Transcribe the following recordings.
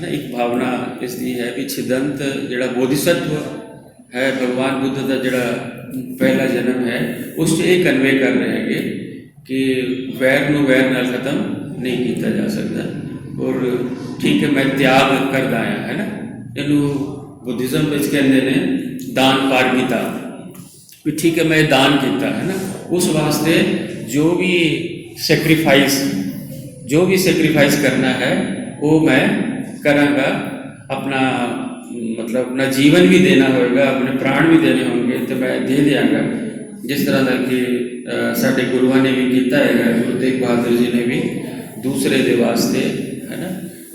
ना, एक भावना इसकी है भी छिदंत जिहड़ा बोधिसत्व है भगवान बुद्ध का जिहड़ा पहला जन्म है उस ये कन्वे कर रहे हैं कि वैर नूं वैर नाल खत्म नहीं किया जा सकता। और ठीक है मैं त्याग करदा आया है ना, इनू बुद्धिज़्म विच कहंदे ने दान पारमिता भी ठीक है मैं दान किया है ना, उस वास्ते जो भी सैक्रीफाइस करना है वो मैं करांगा। अपना मतलब अपना जीवन भी देना होगा, अपने प्राण भी देने होंगे तो मैं दे दियांगा। जिस तरह का कि साडे गुरुआं ने भी किया है, गुरु तेग बहादुर जी ने भी दूसरे दे वास्ते है ना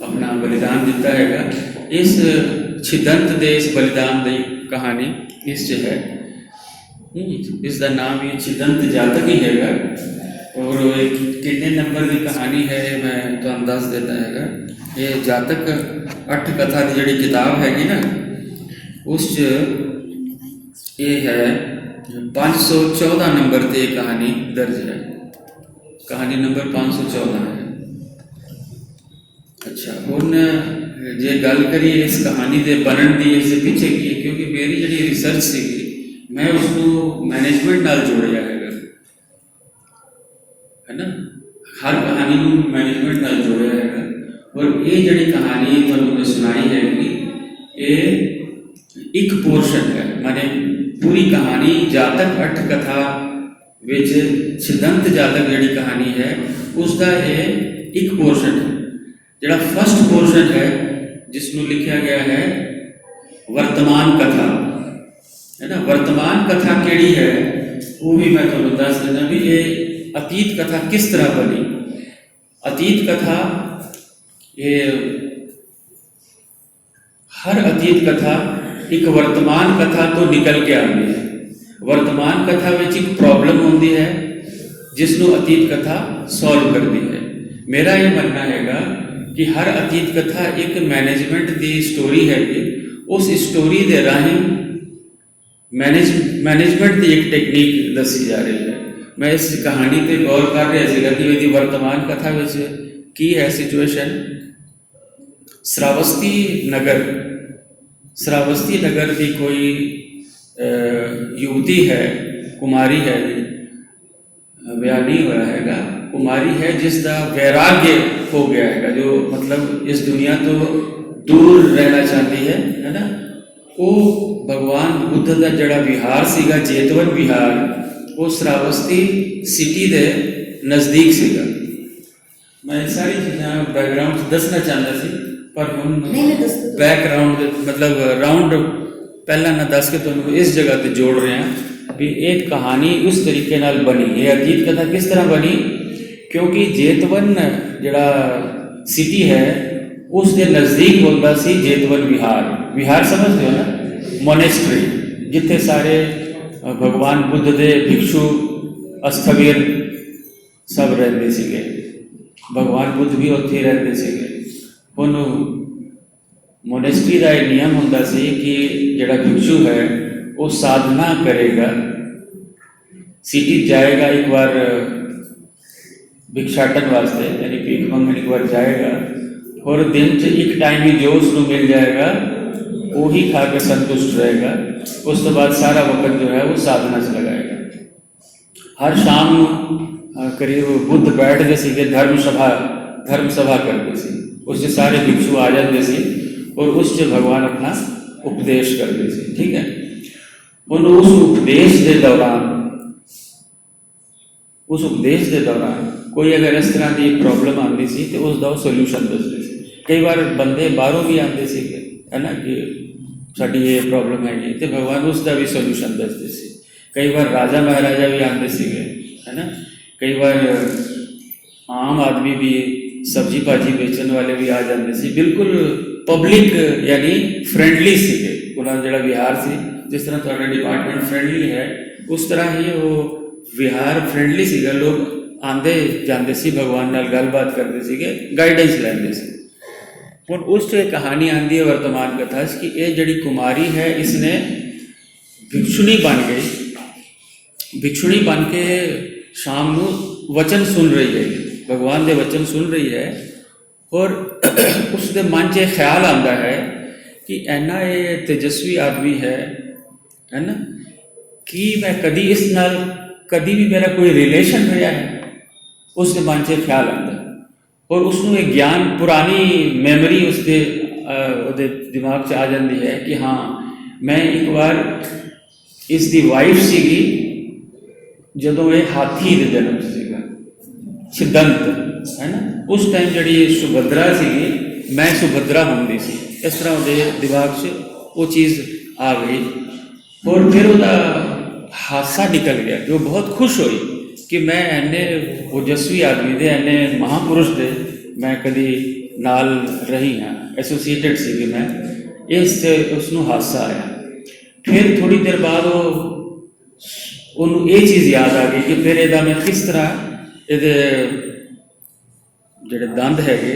अपना बलिदान दिता है। इस छिदंत दे इस बलिदान की कहानी इस च है। इसका नाम भी छिदंत जातक ही है। और कितने नंबर की कहानी है मैं तुहानूं दस देता है। ये जातक 8 कथा की जिहड़ी किताब हैगी ना उस ये है 514 नंबर पर कहानी दर्ज है। कहानी नंबर 514 है। अच्छा हुण जे गल करिए इस कहानी के बनन की इस पिछे की, क्योंकि मेरी जी रिसर्च सी मैं उसको मैनेजमेंट नाल जोड़िया है ना, हर कहानी को मैनेजमेंट नाल जोड़िया है। और ये जी कहानी तुहानूं मैं सुनाई हैगी ये एक पोर्शन है, माने पूरी कहानी जातक 8 कथा विच छिदंत जातक जी कहानी है उसका ये एक पोर्शन है। जिहड़ा फर्स्ट पोर्शन है जिसनों लिखा गया है वर्तमान कथा है ना। वर्तमान कथा केड़ी है वो भी मैं तुहानूं दस देना भी ये अतीत कथा किस तरह बनी। अतीत कथा ये हर अतीत कथा एक वर्तमान कथा तो निकल के आती है। वर्तमान कथा में एक प्रॉब्लम होती है जिसनों अतीत कथा सॉल्व करती है। मेरा ये मानना हैगा कि हर अतीत कथा एक मैनेजमेंट की स्टोरी है। उस स्टोरी के राही मैनेजमेंट की एक टेक्नीक दसी जा रही है। मैं इस कहानी पर गौर कर रहा कि यदि वर्तमान कथा में की है सिचुएशन। श्रावस्ती नगर की कोई युवती है, कुमारी है, ब्याह नहीं हुआ हैगा, कुमारी है जिसका वैराग्य हो गया है, जो मतलब इस दुनिया तो दूर रहना चाहती है ना। वो भगवान बुद्ध का जड़ा विहार सीगा जेतवन विहार वो श्रावस्ती सिटी के नज़दीक सीगा। मैं सारी चीज़ां बैकग्राउंड दसना चाहता सी पर हुण बैकग्राउंड मतलब राउंड पहला ना दस के तुहानूं इस जगह पर जोड़ रहे हैं भी एक कहानी उस तरीके नाल बनी। ये अतीत कथा किस तरह बनी क्योंकि जेतवन जड़ा सिटी है उसके नज़दीक होता सी जेतवन विहार। विहार समझते हो ना, मोनेस्ट्री जिथे सारे भगवान बुद्ध के भिक्षु अस्थवीर सब रहते सीगे। भगवान बुद्ध भी उत्थे रहते सीगे। हुण मोनेस्ट्री का एक नियम होता सी कि जड़ा भिक्षु है वो साधना करेगा, सिटी जाएगा एक बार भिक्षाटन वास्ते यानी भीख मंगन एक बार जाएगा और दिन से एक टाइम ही जो उसको मिल जाएगा वो ही खा के संतुष्ट रहेगा। उस तो बाद सारा वक्त जो है वो साधना से लगाएगा। हर शाम करीब बुद्ध बैठते थे धर्म सभा करते थे, उससे सारे भिक्षु आ जाते थे और उससे भगवान अपना उपदेश करते थे। ठीक है, उस उपदेश के दौरान कोई अगर इस तरह की प्रॉब्लम आती सी तो उसका सोल्यूशन दसते थे। कई बार बंदे बाहरों भी आते थे है ना कि साड़ी ये प्रॉब्लम है तो भगवान उसका भी सोल्यूशन दसते थे। कई बार राजा महाराजा भी आते थे है ना, कई बार आम आदमी भी सब्जी भाजी बेचने वाले भी आ जाते थे। बिल्कुल पब्लिक यानी फ्रेंडली सीगे। उन्होंने जड़ा विहार से जिस तरह थोड़ा डिपार्टमेंट फ्रेंडली है उस तरह ही वो विहार फ्रेंडली सीगा। लोग आते जाते सी भगवान नाल गलबात करते सीगे, गाइडेंस लेंदे सी। हुण उस कहानी आती है वर्तमान कथा कि ये जड़ी कुमारी है इसने भिक्षुणी बन गई। भिक्षुणी बन के शाम को वचन सुन रही है, भगवान के वचन सुन रही है और उसके मन च ख्याल आता है कि इन्ना ये तेजस्वी आदमी है ना, कि मैं कदी इस नाल कदी भी मेरा कोई रिलेशन रहा है, उसके मन च ख्याल आता है। और उसनों एक ज्ञान पुरानी मैमरी उसके दिमाग च आ जाती है कि हाँ मैं एक बार इसकी वाइफ सीगी जदों ये हाथी के जन्म सीगा, छिदंत है ना, उस टाइम जी सुभद्रा सीगी, मैं सुभद्रा होंगी सी, इस तरह वो दिमाग से वो चीज़ आ गई। और फिर वह हादसा निकल गया कि वो बहुत खुश हुई कि मैं इन्ने ओजस्वी आदमी दे, इन्ने महापुरुष दे मैं कदी नाल रही हाँ, एसोसीएटेड सी कि मैं इस उसनों हादसा आया। फिर थोड़ी देर बाद वो ਉਹਨੂੰ ਇਹ ਚੀਜ਼ याद आ गई कि फिर ਇਹਦਾ मैं किस तरह ਇਹਦੇ ਜਿਹੜੇ ਦੰਦ ਹੈਗੇ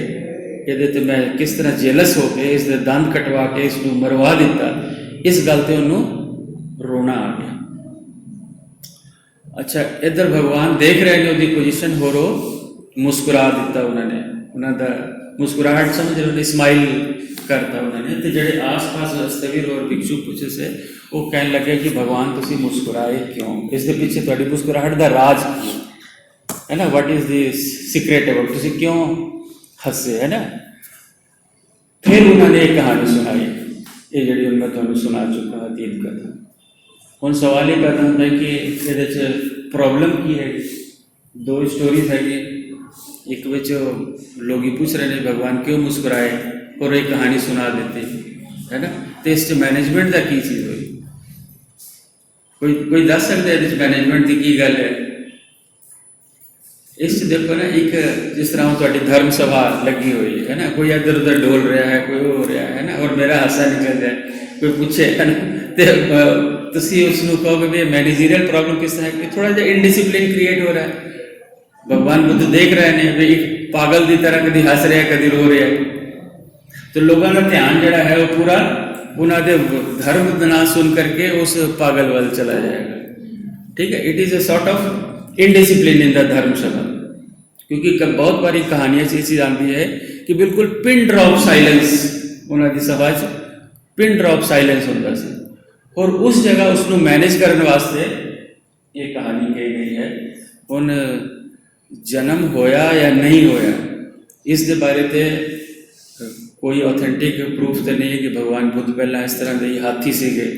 ਇਹਦੇ ਤੇ मैं किस तरह जेलस हो के इसके दंद कटवा के इसਨੂੰ मरवा दिता, इस गल ते ਉਹਨੂੰ रोना आ गया। अच्छा इधर भगवान देख रहे हैं उसकी पोजीशन, हो रो मुस्कुरा दिता उन्होंने, उन्होंने मुस्कुराहट समझ रहे, स्माइल करता उन्होंने। तो जोड़े आस पास वास्तविक और भिक्षु पूछे से वो कहने लगे कि भगवान तुसी मुस्कुराए क्यों, इसके पीछे थोड़ी मुस्कुराहट का राज की है ना, what is the secret about, तुसी क्यों हसे है ना। फिर उन्होंने एक कहानी सुनाई, ये जी मैं तुम्हें सुना चुका अतीत कथा। हम सवाल ये पैदा होता है कि ये प्रॉब्लम की है। दो स्टोरीज है, एक बच्च लोग पूछ रहे हैं भगवान क्यों मुस्कुराए, और एक कहानी सुना देते है ना। तो इस मैनेजमेंट का की चीज़ हुई, कोई दस सकता है मैनेजमेंट की गल है। इस देखो ना, एक जिस तरह थोड़ी धर्म सभा लगी हुई है ना, कोई इधर उधर डोल रहा है, कोई हो रहा है ना, और मेरा हासा निकल जाए, कोई पूछे है ना, तो उसको कहो कि मैनेजरियल प्रॉब्लम किस तरह है, थोड़ा जहा इनडिसिप्लिन क्रिएट हो रहा है। भगवान बुद्ध देख रहे हैं भी एक पागल की तरह कभी हस रहा है, कभी रो रहा है, तो लोगों का ध्यान जड़ा है वो पूरा उन्होंने धर्म ना सुन करके उस पागल वाल चला जाएगा। ठीक है, it is a sort of indiscipline in the धर्म सभा, क्योंकि बहुत बारी कहानियाँ से चीज़ आती है कि बिल्कुल पिन ड्रॉप साइलेंस उन्होंने सभा पिन ड्रॉप साइलेंस होता से, और उस जगह उसको मैनेज करने वास्ते ये कहानी कही गई है। उन जन्म होया या नहीं होया इस दे बारे ते कोई ऑथेंटिक प्रूफ तो नहीं है कि भगवान बुद्ध पहला इस तरह के हाथी सीगे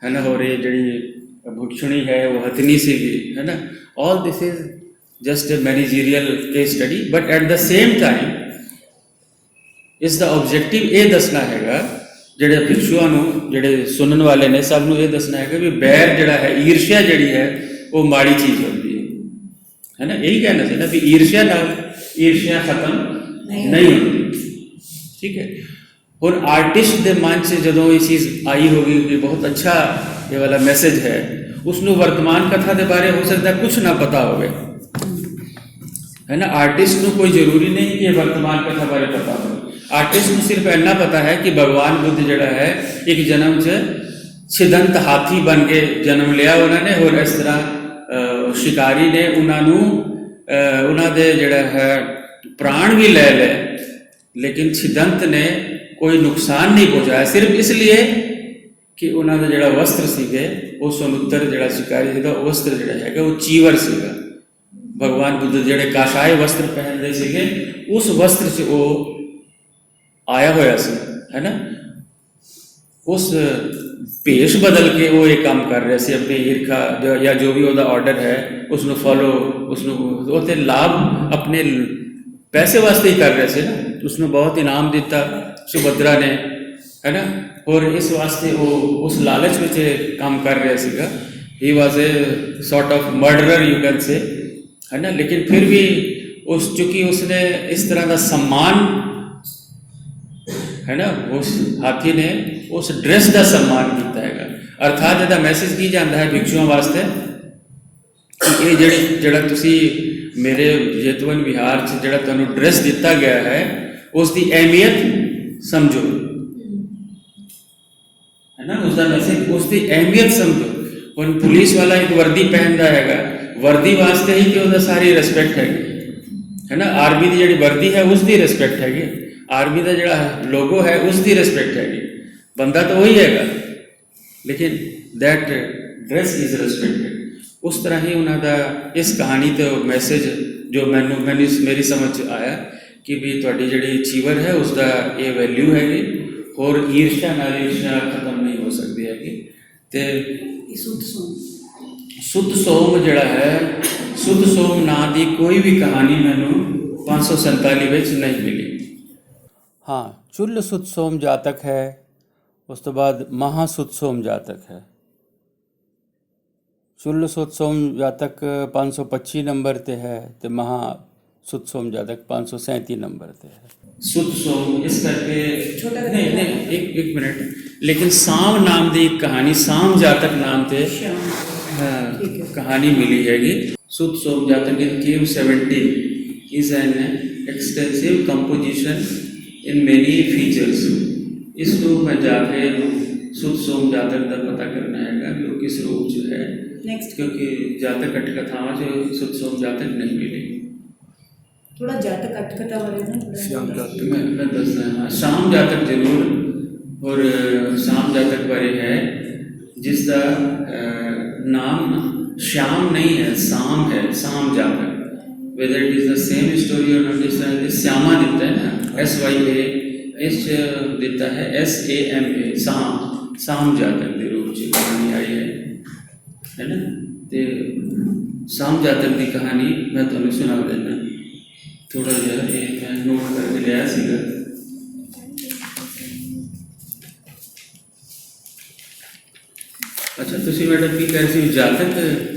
है ना, और ये जी भिक्षुणी है वो हथनी सीगी है ना। All this is just a managerial case study, but at the same time इस दा ऑब्जेक्टिव ये दसना है जोड़े भिक्षुओं जोड़े सुनने वाले ने सब ये दसना है कि बैर जड़ा है, ईर्ष्या जड़ी है वो माड़ी चीज़ होती है ना। यही कहना चाहिए ना भी ईर्ष्या खत्म नहीं होती। ठीक है, और आर्टिस्ट के मन से जो ये चीज़ आई होगी कि बहुत अच्छा ये वाला मैसेज है, उसनों वर्तमान कथा के बारे हो सकता है कुछ ना पता हो है ना। आर्टिस्ट को कोई जरूरी नहीं कि वर्तमान कथा बारे पता हो, आर्टिस्ट को सिर्फ इन्ना पता है कि भगवान बुद्ध जड़ा है एक जन्म च छिदंत हाथी बन के जन्म लिया उन्होंने, और इस तरह शिकारी ने उन्होंने जड़ा है प्राण भी ले ले, लेकिन छिदंत ने कोई नुकसान नहीं पहुँचाया, सिर्फ इसलिए कि उन्होंने जड़ा वस्त्र सीगे वो समुद्र जड़ा शिकारी सीगा वस्त्र जड़ा है वो चीवर सीगा। भगवान बुद्ध जड़े काशाय वस्त्र पहनते सीगे, उस वस्त्र से वो आया होया सी है ना, उस भेष बदल के वो ये काम कर रहे थे अपनी ईर्खा या जो भी उसका ऑर्डर है उसको फॉलो, उसको लाभ अपने पैसे वास्ते ही कर रहे थे ना। उसने बहुत इनाम दिता सुभद्रा ने है ना, और इस वास्ते वो उस लालच में काम कर रहे थे। He was a sort of murderer you can say है ना, लेकिन फिर भी उस चूँकि उसने इस तरह का सम्मान है ना, उस हाथी ने उस ड्रेस का सम्मान किया है। अर्थात यदा मैसेज की जाता है भिक्षुओं वास्ते कि ये जड़ा तुसी मेरे जेतवन विहार से जड़ा तुहानू ड्रेस दिता गया है उसकी अहमियत समझो है ना, उसका मैसेज उसकी अहमियत समझो। हम पुलिस वाला एक वर्दी पहनता है, वर्दी वास्ते ही कि उसका सारी रिस्पेक्ट है ना। आर्मी की जी वर्दी है उसकी रिस्पैक्ट हैगी, आर्मी का जोड़ा लोगो है उसकी रिस्पैक्ट हैगी, बंदा तो वही हैगा लेकिन दैट ड्रेस इज रिस्पैक्टेड। उस तरह ही उन्होंने इस कहानी तो मैसेज जो मैनू मेरी समझ आया कि भी तुहाडी जिहड़ी चीवर है उसका ये वैल्यू हैगी और ईर्ष्या नाल ईर्ष्या खत्म नहीं हो सकती हैगी। तो सुध सोम जिहड़ा है, सुध सोम नां दी कोई भी कहानी मैनू 547 विच नहीं मिली। हाँ, चुल सुध सोम जातक है, उस तो बाद महा सुध सोम जातक है। चुल सुध सोम जातक 525 नंबर ते है तो महा सुध सोम जातक 537 नंबर ते है। सुध सोम इस करके नहीं एक मिनट, लेकिन साम नाम की एक कहानी, साम जातक नाम से कहानी मिली हैगी। सुध सोम जातक इन केव 17 is an extensive composition in many features. इसको मैं जाके सुध सोम जातक का पता करना है कि वो किस रूप जो है नेक्स्ट, क्योंकि जातक अठ कथावां जो सुध सोम जातक नहीं मिली। थोड़ा जातक अठ कथा बारे में मैं दसना। हाँ, शाम जातक जरूर, और शाम जातक बारे है जिसका नाम श्याम नहीं है, शाम है, शाम जातक। Whether it is the same story और नॉट, जिस तरह श्यामा दिता है ना, SYA एस देता है SAMA, शाम, शाम जातक के रूप में कहानी आई है ना। तो शाम जातक की कहानी मैं तुम्हें सुना देना थोड़ा जहा, ये मैं नोट करके लिया सीगा। अच्छा, तुसी मैडम की कह रही थी जातक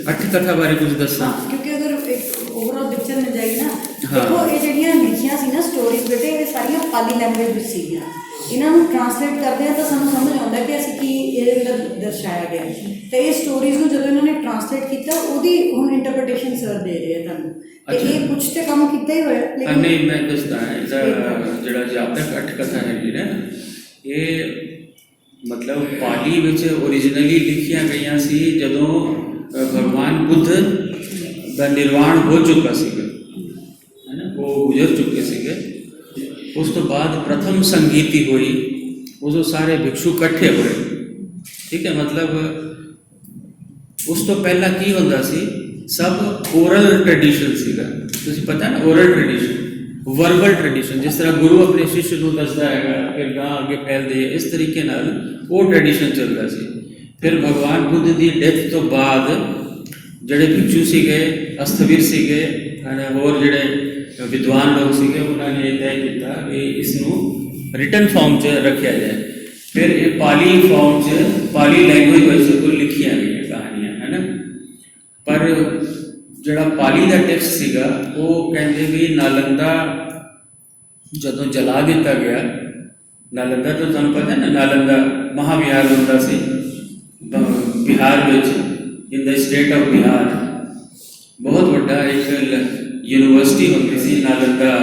अठ कथा बारे कुछ दसा। क्योंकि अगर एक ओवरऑल पिक्चर में जाए ना, देखो ये ਜਿਹੜੀਆਂ ਲਿਖੀਆਂ ਸੀ ਨਾ ਸਟੋਰੀਜ਼ ਬੇਟੇ, ਇਹ ਸਾਰੀਆਂ ਪਾਲੀ ਲੈਂਗੁਏਜ ਵਿੱਚ ਸੀਗੀਆਂ। ਇਹਨਾਂ ਨੂੰ ਟਰਾਂਸਲੇਟ ਕਰਦੇ ਆ ਤਾਂ ਸਾਨੂੰ ਸਮਝ ਆਉਂਦਾ ਕਿ ਅਸੀਂ ਕੀ ਇਹਦੇ ਅੰਦਰ ਦਰਸਾਇਆ ਗਿਆ। ਤੇ ਇਹ ਸਟੋਰੀਜ਼ ਨੂੰ ਜਦੋਂ ਇਹਨਾਂ ਨੇ ਟਰਾਂਸਲੇਟ ਕੀਤਾ ਉਹਦੀ ਹੁਣ ਇੰਟਰਪ੍ਰੀਟੇਸ਼ਨ ਸਰ ਦੇ ਰਹੇ ਆ ਤੁਹਾਨੂੰ। ਤੇ ਇਹ ਕੁਝ ਤੇ ਕੰਮ ਕੀਤਾ ਹੀ ਹੋਇਆ, ਲੇਕਿਨ ਨਹੀਂ ਮੈਂ ਦੱਸਦਾ ਇਹਦਾ ਜਿਹੜਾ ਜਾਤਕ ਅਠ ਕਥਾ ਹੈਗੀ ਨਾ, ਇਹ ਮਤਲਬ ਪਾਲੀ ਵਿੱਚ ਓਰੀਜਨਲੀ ਲਿਖੀਆਂ ਗਈਆਂ ਸੀ ਜਦੋਂ ਭਗਵਾਨ ਬੁੱਧ ਦਾ ਨਿਰਵਾਣ ਹੋ ਚੁੱਕਾ ਸੀਗਾ, है ना, वो गुजर चुके ਸੀਗੇ। उस तो बाद प्रथम संगीति हुई, उस सारे भिक्षु इकट्ठे होए, ठीक है। मतलब उस तो पहला की होंदा सी, सब ओरल ट्रेडिशन सीगा, तुझे पता है ना, ओरल ट्रेडिशन, वर्बल ट्रेडिशन, जिस तरह गुरु अपने शिष्य को दसदा है फिर गां आगे फैलदे है, इस तरीके नाल वो ट्रेडिशन चलता सी। फिर भगवान बुद्ध की डेथ तो बाद ਜਿਹੜੇ भिक्षु ਸੀਗੇ, ਅਸਥਵੀਰ ਸੀਗੇ और ਜਿਹੜੇ विद्वान लोग सीगे, उन्होंने ये तय किया कि इसनों रिटन फॉर्म च रखा जाए। फिर ये पाली फॉर्म च, पाली लैंग्वेज में लिखिया गई कहानियाँ, है ना। पर जोड़ा पाली का टेक्स्ट सीगा वो कहते भी नालंदा जदों जला दिता गया, नालंदा तो तुहानूं पता है ना, नालंदा महाविहार होंदा सी बिहार में, in the state of Bihar, बहुत बड़ा एक यूनिवर्सिटी होती सी नालंदा।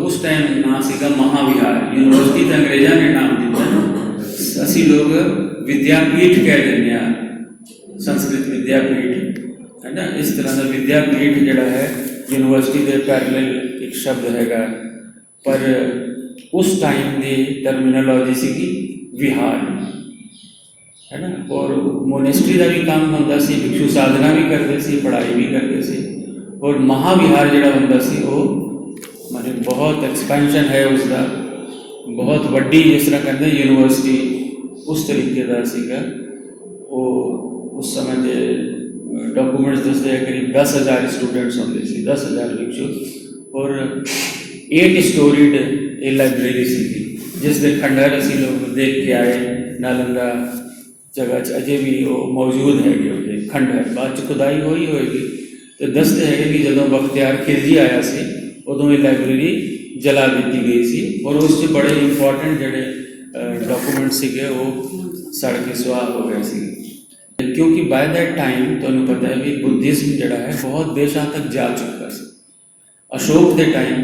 उस टाइम ना सीगा महाविहार, यूनिवर्सिटी तो अंग्रेजा ने नाम दिता, असी लोग विद्यापीठ कह दें, संस्कृत विद्यापीठ, है ना। इस तरह का विद्यापीठ जोड़ा है यूनिवर्सिटी के पैरेलल एक शब्द हैगा, पर उस टाइम की टर्मिनोलॉजी सी विहार, है ना। और मोनेस्ट्री का भी काम होंदा सी, भिक्षु साधना भी करते सी, पढ़ाई भी करते सी। और महाविहार जोड़ा होंदा सी वो माने बहुत एक्सपेंशन है उसका, बहुत वड्डी, जिस तरह कहते हैं यूनिवर्सिटी, उस तरीके का सीगा वो। उस समय के डॉक्यूमेंट्स दसते हैं करीब 10,000 स्टूडेंट्स होंगे सी, 10,000 भिक्षु, और 8 स्टोरीड ये लाइब्रेरी सी, जिसके खंडहर असी लोग देख के आए नालंदा जगह अजे भी वो मौजूद है। खंडहर बाद खुदाई हुई होएगी तो दसते है कि जदों बख्तियार खिलजी आया से उदों ये लाइब्रेरी जला दी गई सी, और उस बड़े इंपॉर्टेंट जोड़े डॉक्यूमेंट सीगे वो सड़ के सुहा हो गए सी। क्योंकि बाय दैट टाइम तो पता है भी बुद्धिज्म जोड़ा है बहुत देशों तक जा चुका है। अशोक के टाइम,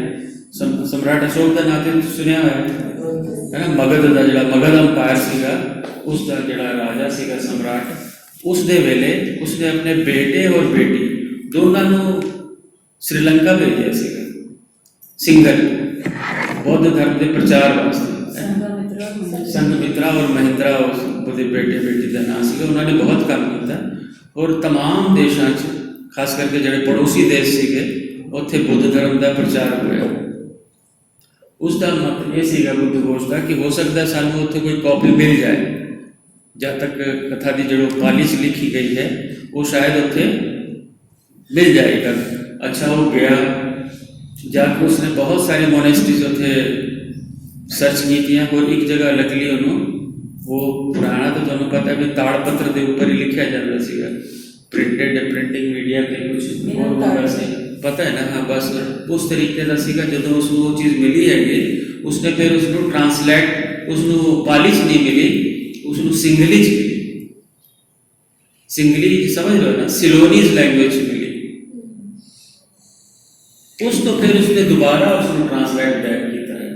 सम्राट अशोक का नाम तो सुनिया है ना, मगध का जोड़ा मगध अंपायर सीगा, उसका जोड़ा राजा सीगा सम्राट, उस दे वेले उसने अपने बेटे और बेटी दोनों श्रीलंका भेजिਆ ਸੀਗਾ ਸਿੰਗਲ ਬੁੱਧ ਧਰਮ ਦੇ ਪ੍ਰਚਾਰ ਵਾਸਤੇ। ਸੰਘਮਿੱਤਰਾ ਔਰ ਮਹਿੰਦਰਾ ਉਹਦੇ ਬੇਟੇ ਬੇਟੀ ਦਾ ਨਾਂ ਸੀਗਾ। ਉਹਨਾਂ ਨੇ ਬਹੁਤ ਕੰਮ ਕੀਤਾ ਔਰ तमाम ਦੇਸ਼ਾਂ 'ਚ ਖਾਸ ਕਰਕੇ ਜਿਹੜੇ ਪੜੋਸੀ ਦੇਸ਼ ਸੀਗੇ ਉੱਥੇ ਬੁੱਧ ਧਰਮ ਦਾ ਪ੍ਰਚਾਰ ਹੋਇਆ। ਉਸ ਦਾ ਮਤਲਬ ਇਹ ਸੀਗਾ ਬੁੱਧਘੋਸ਼ ਦਾ ਕਿ ਹੋ ਸਕਦਾ ਸਾਨੂੰ ਉੱਥੇ ਕੋਈ ਕਾਪੀ ਮਿਲ ਜਾਏ। ਜਦ ਤੱਕ ਕਥਾ ਦੀ ਜਿਹੜੀ ਪਾਲੀ 'ਚ ਲਿਖੀ ਗਈ ਹੈ ਉਹ ਸ਼ਾਇਦ ਉੱਥੇ ਮਿਲ ਜਾਏਗਾ। अच्छा वो गया जाकर उसने बहुत सारे मोनेस्ट्रीज उत्थे सर्च की और एक जगह लकली उन्होंने वो पुराना तो तुम्हें पता है भी ताड़पत्र के ऊपर ही लिखा जाता सीगा प्रिंटेड प्रिंटिंग मीडिया के कुछ और होगा से पता है ना। हाँ बस उस तरीके का सीगा जो उसको वो चीज़ मिली हैगी उसने फिर उसको ट्रांसलेट उसको पाली च नहीं मिली उसको सिंगली च मिली। सिंगली समझ लो ना सिलोनीज लैंग्वेज मिली। उस तो फिर उसने दोबारा उसको ट्रांसलेट बैक किया है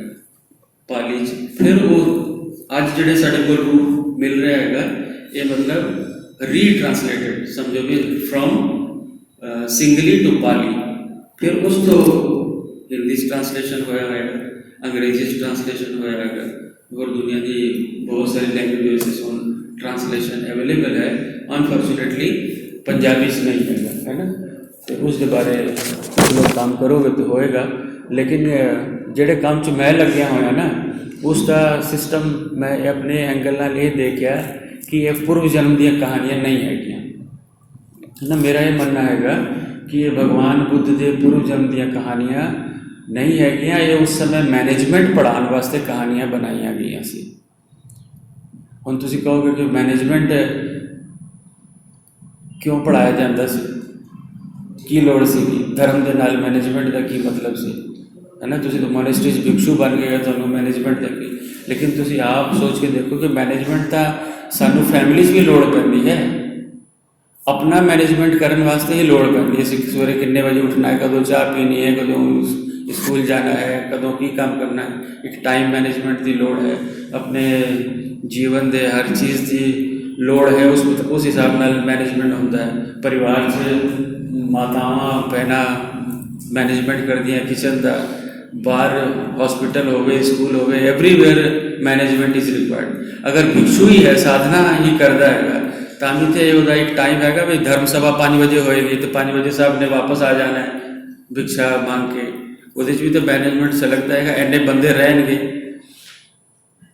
पाली च। फिर वो अज जोड़े साढ़े को रूप मिल रहा है ये मतलब रीट्रांसलेटेड समझो भी फ्रॉम सिंगली टू पाली। फिर उस तो हिंदी ट्रांसलेशन होया है अंग्रेजी ट्रांसलेशन होया है और दुनिया की बहुत सारी लैंग्वेजेस ट्रांसलेशन अवेलेबल है। अनफॉर्चुनेटली पंजाबी च नहीं है ना। तो उसके बारे लोग काम करोगे तो होएगा लेकिन जेड़े काम च मैं लग्या होया ना उसका सिस्टम मैं अपने एंगल नाल ये देखा कि ये पूर्व जन्म दी कहानियाँ नहीं है ना। मेरा ये मानना है कि ये भगवान बुद्ध के पूर्व जन्म दी कहानियाँ नहीं है ये उस समय मैनेजमेंट पढ़ाने वास्ते कहानियाँ बनाई गई सी। हुण तुसीं कहोगे कि मैनेजमेंट क्यों पढ़ाया जाता सी की लोड़ सी धर्म के नाल मैनेजमेंट का की मतलब से है ना। तुसीं तो मोनेस्ट्री भिक्षु बन गए तो मैनेजमेंट का की लेकिन तुसीं आप सोच के देखो कि मैनेजमेंट का सानू फैमिली भी लोड़ पैंदी है। अपना मैनेजमेंट करने वास्ते ही लोड़ पैंदी है। सवेरे कितने बजे उठना है कदों चाह पीनी है कदों स्कूल जाना है कदों की काम करना है। एक टाइम मैनेजमेंट की लोड़ है अपने जीवन के हर चीज़ की लोड़ है उस हिसाब नाल मैनेजमेंट होता है। परिवार से मातावां भैन मैनेजमेंट कर दिया किचन का बाहर हॉस्पिटल हो गए स्कूल हो गए एवरीवेयर मैनेजमेंट इज रिक्वायर्ड। अगर भिक्षु ही है साधना ही करता है तो भी तो एक टाइम है भाई धर्म सभा 5 बजे होएगी तो 5 बजे साहब ने वापस आ जाना है भिक्षा मांग के वो भी तो मैनेजमेंट से लगता है इन्ने बंदे रहेंगे।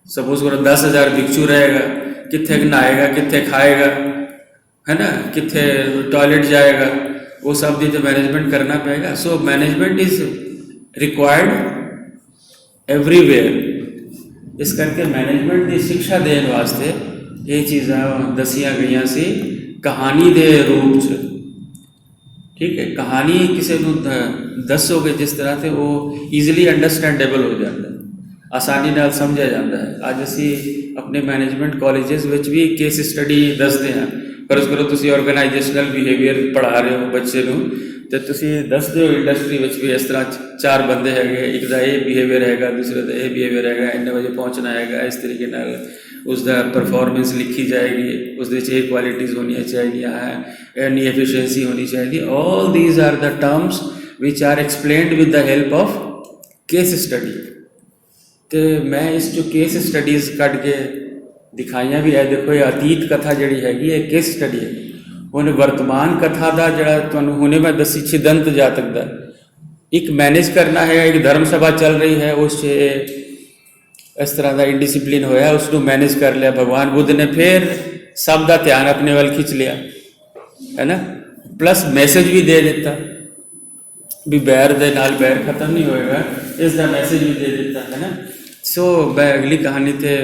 सपोज करो 10,000 भिक्षु रहेगा कितने नहाएगा कितने खाएगा है ना कितने टॉयलेट जाएगा वो सब भी तो मैनेजमेंट करना पड़ेगा। So management is required everywhere. इस करके मैनेजमेंट की शिक्षा देने वास्ते ये चीज़ां दसिया गई सी कहानी के रूप च। ठीक है कहानी किसी को दसोगे जिस तरह से वो ईजिली अंडरस्टैंडेबल हो जाता है आसानी नाल समझा जाता है। अज असी अपने मैनेजमेंट कॉलेजेस भी केस स्टडी दसते हैं फर्ज करो तुसी ऑर्गेनाइजेशनल बिहेवियर पढ़ा रहे हो बच्चे को तो तुसी दसते हो इंडस्ट्री में भी इस तरह 4 बंदे है एक का ये बिहेवियर है दूसरे का ये बिहेवियर है इन्ने बजे पहुँचना है इस तरीके नाल उसका परफॉर्मेंस लिखी जाएगी उस ये क्वालिटीज़ होनी चाहिए इन्नी एफिशिएंसी होनी चाहिए। All these are the terms which are explained with the help of case study. तो मैं इस जो केस स्टडीज़ कट के दिखाइया भी है देखो ये अतीत कथा जी हैगी ये केस स्टडी है। हुण वर्तमान कथा का जरा तुहानूं हुणे मैं दसी छिदंत जातक का एक मैनेज करना है एक धर्म सभा चल रही है उस इस तरह का इनडिसिप्लिन होया उसको मैनेज कर लिया भगवान बुद्ध ने फिर सब का ध्यान अपने वाल खिंच लिया है ना। प्लस मैसेज भी दे दिता भी बैर दे नाल बैर खत्म नहीं होएगा इसका मैसेज भी दे दिता है ना। सो मैं अगली कहानी ते